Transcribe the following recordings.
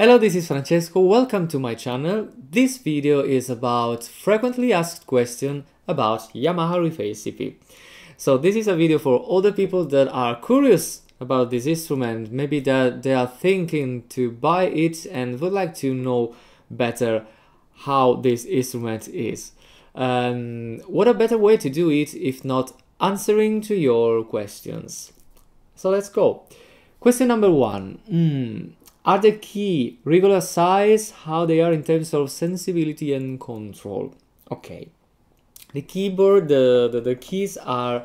Hello, this is Francesco, welcome to my channel. This video is about frequently asked question about Yamaha Reface CP. So this is a video for all the people that are curious about this instrument, maybe that they are thinking to buy it and would like to know better how this instrument is. What a better way to do it if not answering to your questions. So let's go. Question number one. Are the key regular size? How they are in terms of sensibility and control? Okay, the keyboard, the keys are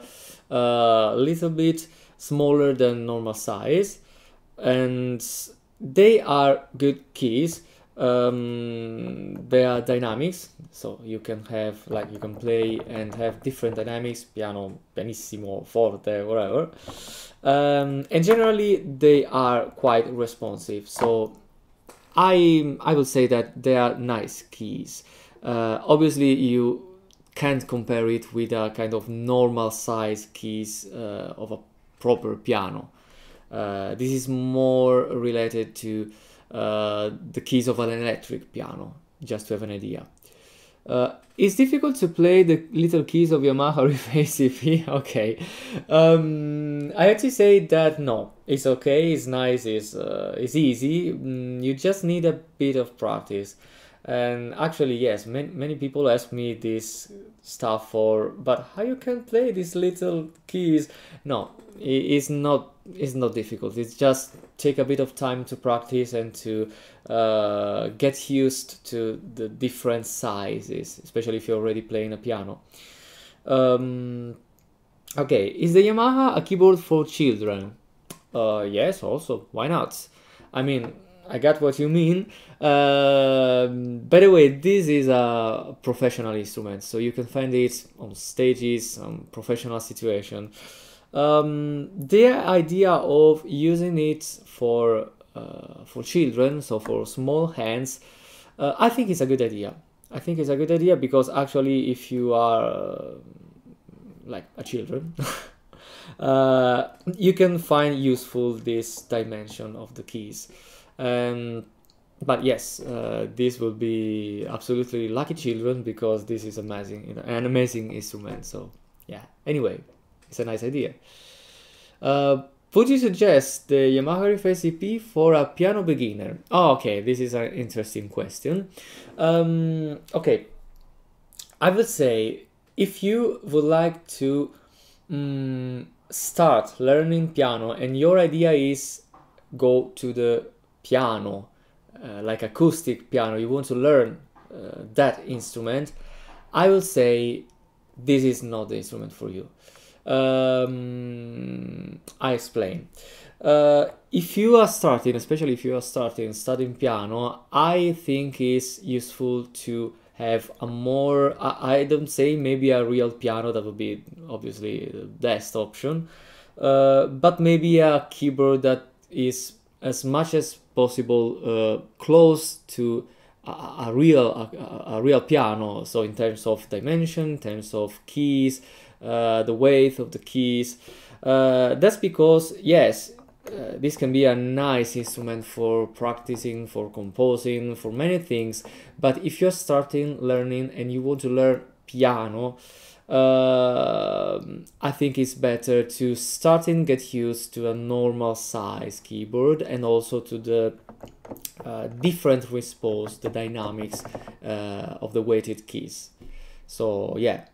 a little bit smaller than normal size, and they are good keys. They are dynamics, so you can have, like, you can play and have different dynamics, piano, pianissimo, forte, whatever. And generally they are quite responsive, so I would say that they are nice keys. Obviously you can't compare it with a kind of normal size keys of a proper piano. This is more related to the keys of an electric piano, just to have an idea. It's difficult to play the little keys of Yamaha Reface CP. Okay, I have to say that no, it's okay, it's nice, it's easy. You just need a bit of practice. And actually, yes, many people ask me this stuff but how you can play these little keys? No, it's not difficult. It's just take a bit of time to practice and to get used to the different sizes, especially if you're already playing a piano. Okay, is the Yamaha a keyboard for children? Yes, also, why not? I mean, I got what you mean. By the way, this is a professional instrument, so you can find it on stages, professional situation. The idea of using it for children, so for small hands, I think it's a good idea. I think it's a good idea because actually, if you are like a children, you can find useful this dimension of the keys. But yes, this will be absolutely lucky children because this is amazing, an amazing instrument. So yeah, anyway, it's a nice idea. Would you suggest the Yamaha Reface CP for a piano beginner? Oh, okay, this is an interesting question. Okay, I would say if you would like to start learning piano and your idea is go to the piano, like acoustic piano, you want to learn that instrument, I will say this is not the instrument for you. I explain. If you are starting, especially if you are studying piano, I think it's useful to have a more, I don't say maybe a real piano, that would be obviously the best option, but maybe a keyboard that is as much as possible close to a real piano, so in terms of dimension, in terms of keys, the weight of the keys. That's because, yes, this can be a nice instrument for practicing, for composing, for many things, but if you're starting learning and you want to learn piano, I think it's better to start and get used to a normal size keyboard and also to the different response, the dynamics of the weighted keys. So yeah,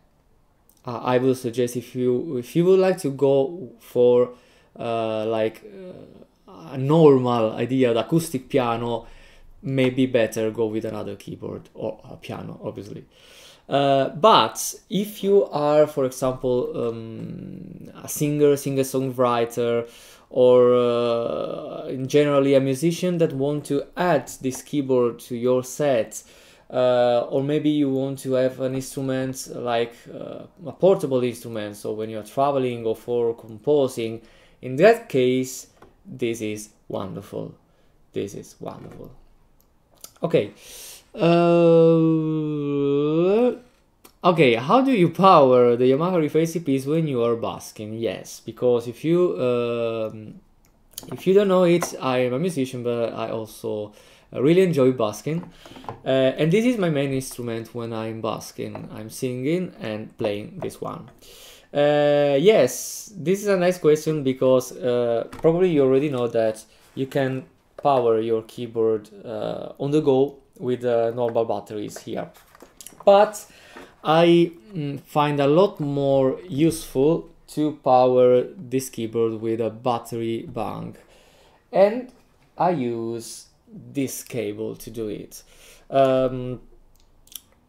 I will suggest if you would like to go for like a normal idea, the acoustic piano, maybe better go with another keyboard or a piano, obviously. But if you are, for example, a singer-songwriter, or generally a musician that want to add this keyboard to your set, or maybe you want to have an instrument like a portable instrument, so when you're traveling or for composing, in that case, this is wonderful. This is wonderful. Okay. Okay, how do you power the Yamaha Reface CPs when you are busking? Yes, because if you If you don't know it, I am a musician, but I also really enjoy busking. And this is my main instrument when I'm busking. I'm singing and playing this one. Yes, this is a nice question because probably you already know that you can power your keyboard on the go with normal batteries here. But I find a lot more useful to power this keyboard with a battery bank, and I use this cable to do it.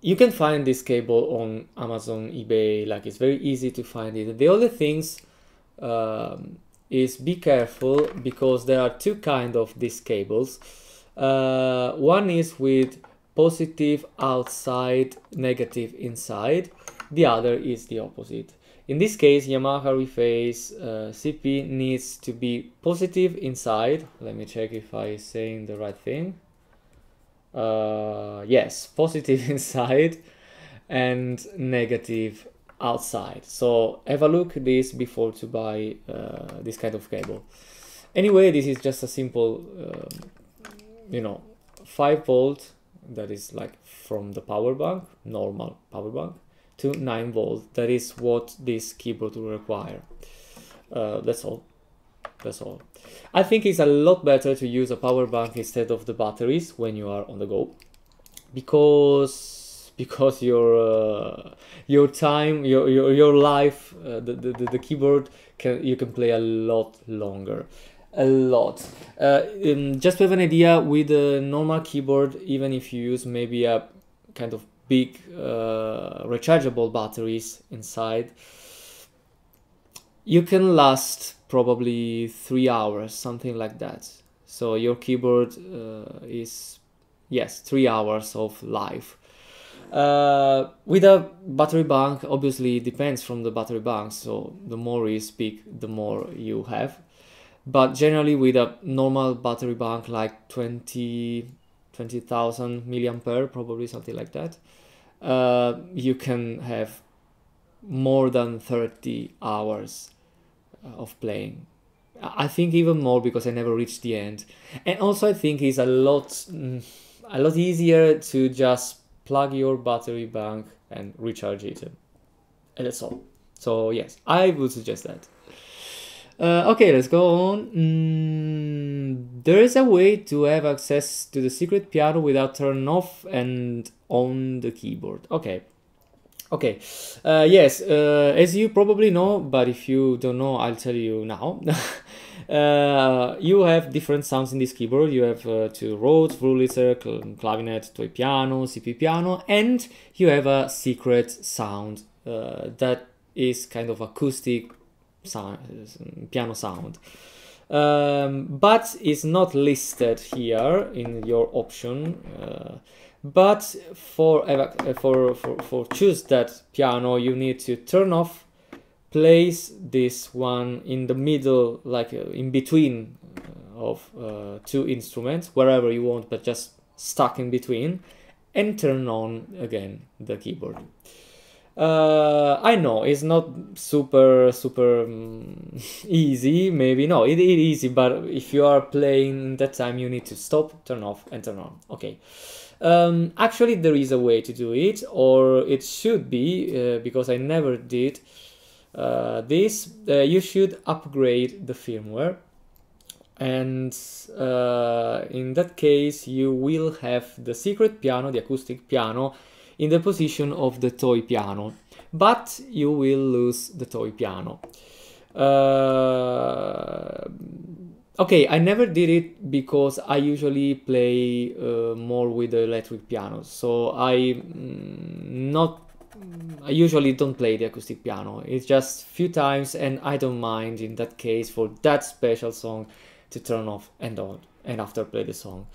You can find this cable on Amazon, eBay, like it's very easy to find it. The other things is be careful because there are two kinds of these cables. One is with positive outside, negative inside. The other is the opposite. In this case, Yamaha Reface CP needs to be positive inside. Let me check if I'm saying the right thing. Yes, positive inside and negative outside. So have a look at this before to buy this kind of cable. Anyway, this is just a simple, 5-volt, that is like from the power bank, normal power bank, to 9-volt. That is what this keyboard will require. That's all. That's all. I think it's a lot better to use a power bank instead of the batteries when you are on the go, because your time, your life, the keyboard you can play a lot longer. A lot. Just to have an idea, with a normal keyboard, even if you use maybe a kind of big rechargeable batteries inside, you can last probably 3 hours, something like that. So your keyboard is, yes, 3 hours of life. With a battery bank, obviously it depends from the battery bank, so the more is big, the more you have. But generally with a normal battery bank like 20,000 milliampere, probably something like that, you can have more than 30 hours of playing. I think even more, because I never reached the end. And also I think it's a lot easier to just plug your battery bank and recharge it, and that's all. So yes, I would suggest that. Okay, let's go on. There is a way to have access to the secret piano without turning off and on the keyboard. Okay. Yes, as you probably know, but if you don't know, I'll tell you now. You have different sounds in this keyboard. You have two Rhodes, Wurlitzer, clavinet, toy piano, CP piano, and you have a secret sound that is kind of acoustic sound, piano sound, but it's not listed here in your option. But for choose that piano, you need to turn off, place this one in the middle, like in between of two instruments, wherever you want, but just stuck in between, and turn on again the keyboard. I know it's not super easy, maybe. No, it is easy, but if you are playing that time, you need to stop, turn off, and turn on. Okay. Actually, there is a way to do it, or it should be, because I never did this. You should upgrade the firmware, and in that case you will have the secret piano, the acoustic piano, in the position of the toy piano, but you will lose the toy piano. Okay, I never did it because I usually play more with the electric pianos, so I usually don't play the acoustic piano. It's just few times, and I don't mind in that case for that special song to turn off and on, and after play the song.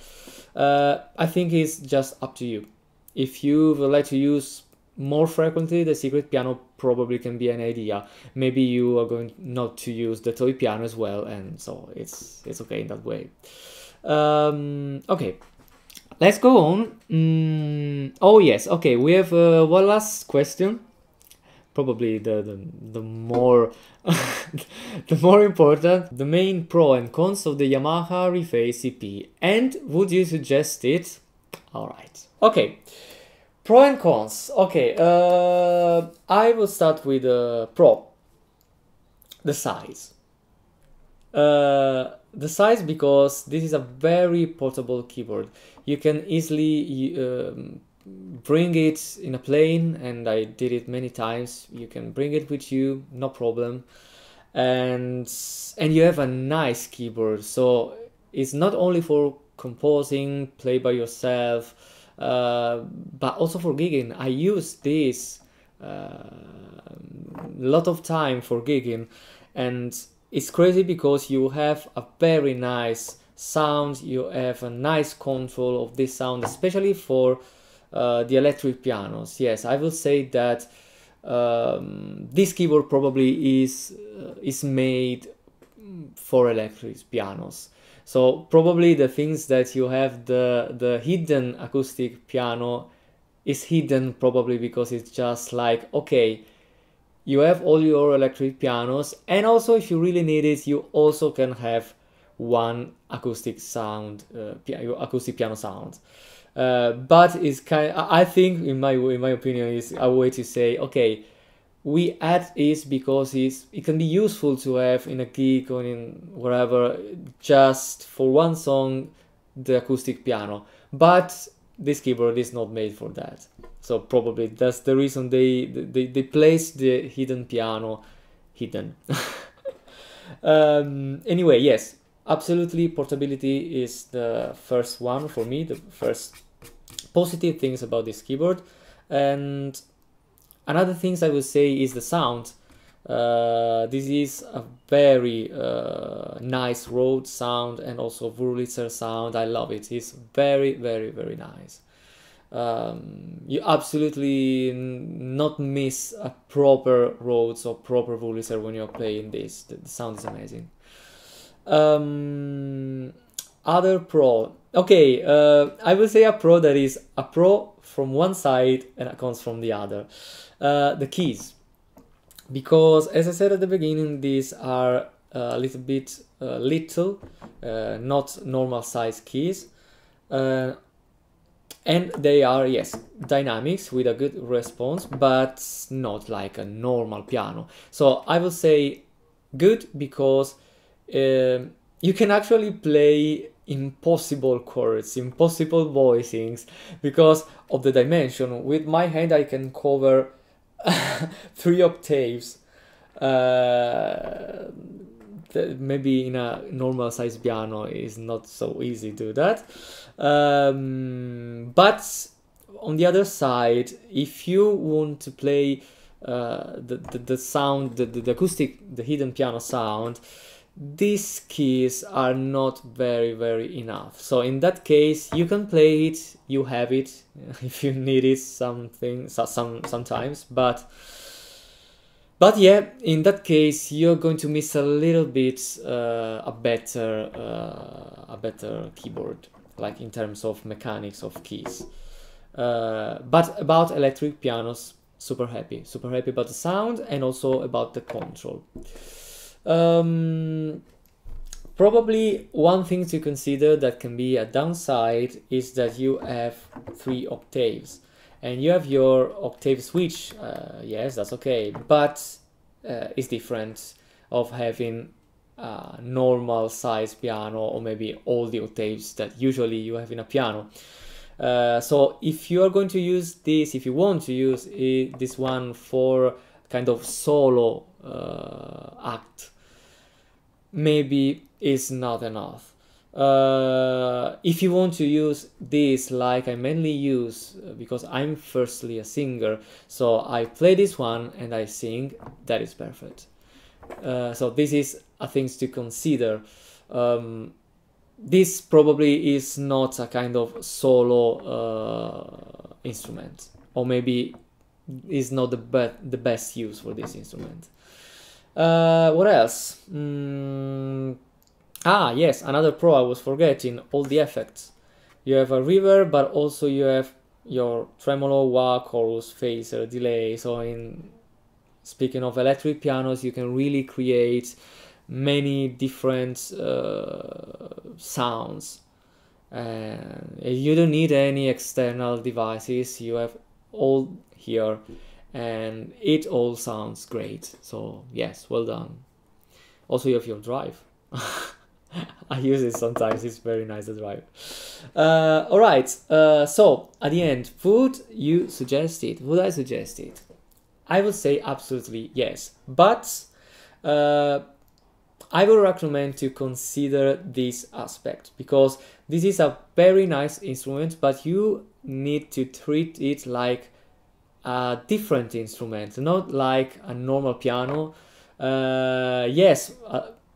I think it's just up to you. If you would like to use more frequently, the secret piano probably can be an idea. Maybe you are going not to use the toy piano as well, and so it's okay in that way. Okay, let's go on. Oh yes, okay, we have one last question. probably the more the more important, the main pro and cons of the Yamaha Reface CP. And would you suggest it? All right. Okay. Pro and cons. Okay. I will start with pro. The size. The size, because this is a very portable keyboard. You can easily bring it in a plane, and I did it many times. You can bring it with you, no problem, and you have a nice keyboard. So it's not only for composing, play by yourself, but also for gigging. I use this a lot of time for gigging, and it's crazy because you have a very nice sound, you have a nice control of this sound, especially for the electric pianos. Yes, I will say that this keyboard probably is made for electric pianos. So probably the things that you have, the hidden acoustic piano is hidden probably because it's just like, okay, you have all your electric pianos, and also if you really need it, you also can have one acoustic sound, acoustic piano sound. But it's kind of, I think in my opinion, is a way to say, okay, we add this because it can be useful to have in a gig or in wherever, just for one song, the acoustic piano. But this keyboard is not made for that. So probably that's the reason they place the hidden piano hidden. Anyway, yes, absolutely, portability is the first one for me, the first positive things about this keyboard. And another things I would say is the sound. This is a very nice Rode sound and also Wurlitzer sound. I love it. It's very, very, very nice. You absolutely not miss a proper Rhodes or proper Wurlitzer when you're playing this. The sound is amazing. Other pro. Okay, I will say a pro that is a pro from one side and a cons from the other. The keys. Because as I said at the beginning, these are a little bit not normal size keys. And they are, yes, dynamics with a good response, but not like a normal piano. So I will say good because you can actually play impossible chords, impossible voicings because of the dimension. With my hand I can cover 3 octaves. Maybe in a normal size piano is not so easy to do that. But on the other side, if you want to play the sound, the acoustic, the hidden piano sound, these keys are not very enough. So in that case, you can play it, you have it if you need it sometimes, but yeah, in that case, you're going to miss a little bit a better keyboard, like in terms of mechanics of keys. But about electric pianos, super happy about the sound and also about the control. Probably one thing to consider that can be a downside is that you have 3 octaves. And you have your octave switch, yes, that's okay, but it's different of having a normal size piano or maybe all the octaves that usually you have in a piano. So if you are going to use this, if you want to use this one for kind of solo act, maybe it's not enough. If you want to use this like I mainly use, because I'm firstly a singer, so I play this one and I sing, that is perfect. So this is a thing to consider. This probably is not a kind of solo instrument, or maybe is not the best use for this instrument. What else? Ah, yes, another pro I was forgetting, all the effects. You have a reverb, but also you have your tremolo, wah, chorus, phaser, delay. So speaking of electric pianos, you can really create many different sounds, and you don't need any external devices. You have all here, and it all sounds great. So yes, well done. Also, you have your drive. I use it sometimes. It's very nice to drive. All right. So at the end, would you suggest it? Would I suggest it? I would say absolutely yes. But I would recommend to consider this aspect, because this is a very nice instrument, but you need to treat it like a different instrument, not like a normal piano. Yes,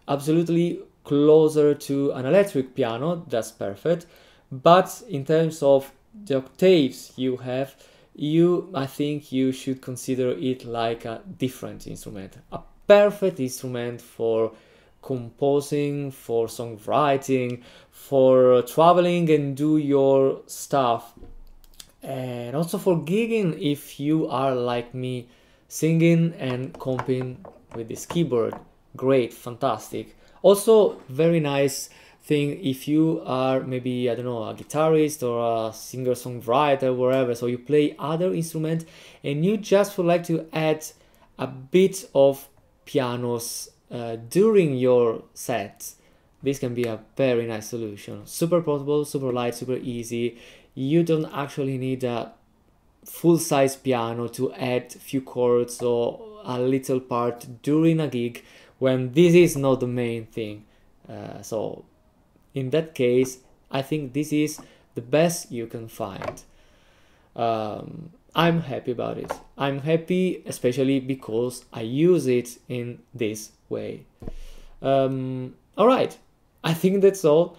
absolutely closer to an electric piano, that's perfect. But in terms of the octaves you have, I think you should consider it like a different instrument, a perfect instrument for composing, for songwriting, for traveling and do your stuff, and also for gigging if you are like me, singing and comping with this keyboard. Great, fantastic. Also very nice thing if you are maybe, I don't know, a guitarist or a singer-songwriter, wherever, so you play other instruments and you just would like to add a bit of pianos during your set. This can be a very nice solution. Super portable, super light, super easy. You don't actually need a full-size piano to add few chords or a little part during a gig when this is not the main thing. So in that case, I think this is the best you can find. I'm happy about it. I'm happy especially because I use it in this way. All right, I think that's all.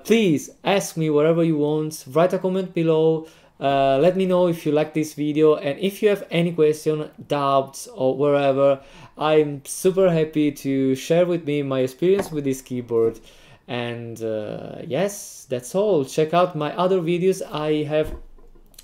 Please ask me whatever you want, write a comment below, let me know if you like this video, and if you have any question, doubts or wherever, I'm super happy to share with me my experience with this keyboard. And yes, that's all. Check out my other videos I have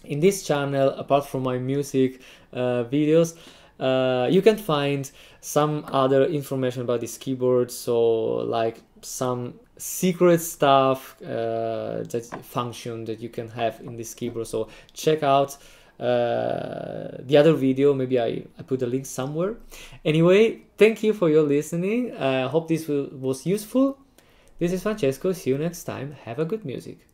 in this channel apart from my music videos. You can find some other information about this keyboard, so like some secret stuff, that function that you can have in this keyboard. So check out the other video, maybe I put a link somewhere. Anyway, thank you for your listening. I hope this was useful. This is Francesco. See you next time. Have a good music.